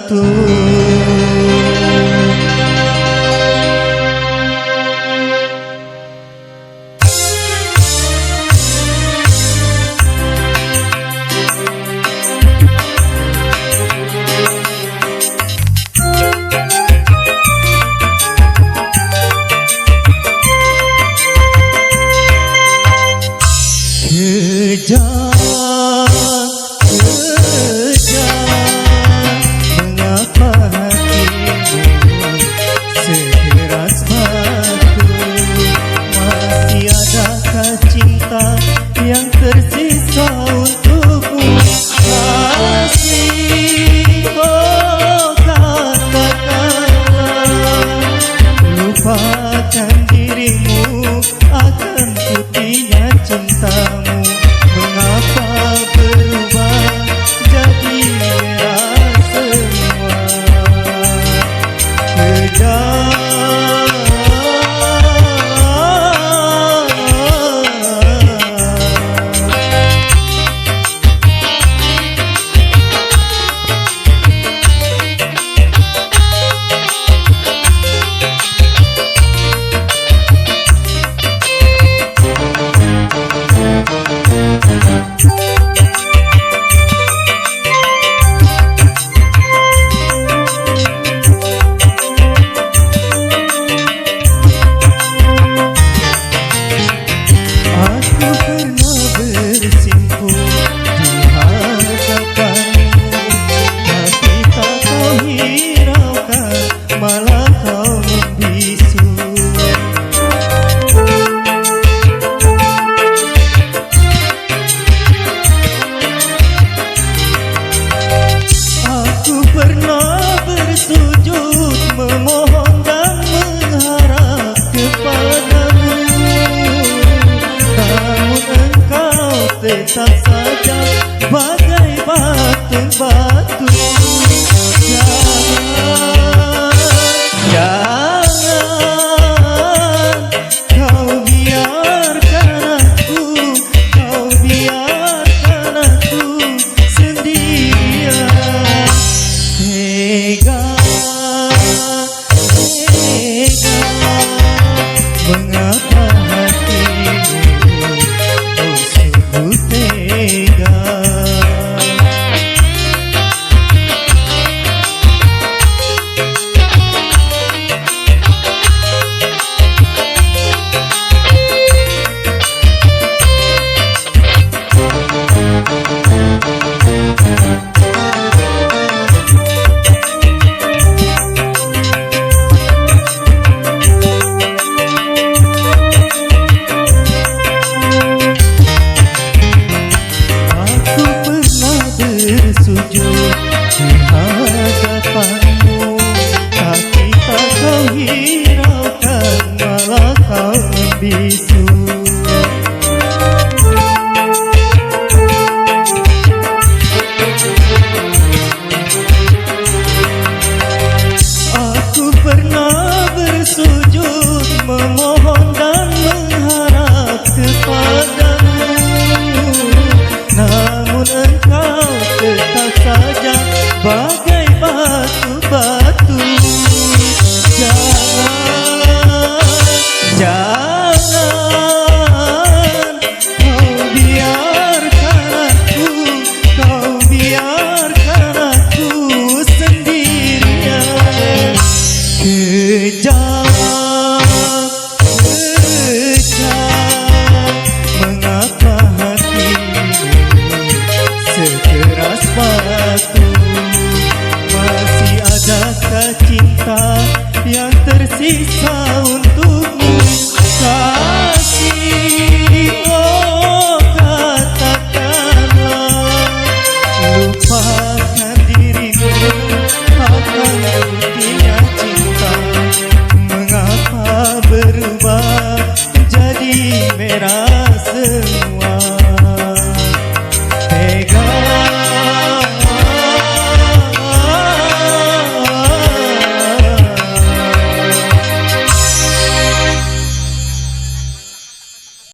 satu. Kejam, mengapa hatimu sekeras batu? Masih adakah cinta yang tersisa untukmu? Kasih, oh katakanlah, lupakan dirimu akan putihnya cintamu. Mengapa berubah jadi merah semua? Malah kau membisu. Aku pernah bersujud memohon dan mengharap kepadamu, namun engkau tetap saja bagai batu-batu. Jangan kau biarkan aku sendirian. Tega, mengapa hatimu oh sungguh tega? Bersujud di hadapanmu, tapi tak kau hiraukan, malah kau membisu. Aku pernah bersujud memohon dan mengharap kepadamu, namun engkau tetap saja bagai batu-batu. Jangan kau biarkan aku sendirian. Kejam, mengapa hatimu sekeras batu? Masih adakah cinta yang tersisa untukmu? Kasih, oh katakanlah, lupakan dirimu akan putihnya cinta. Mengapa berubah jadi merah semua?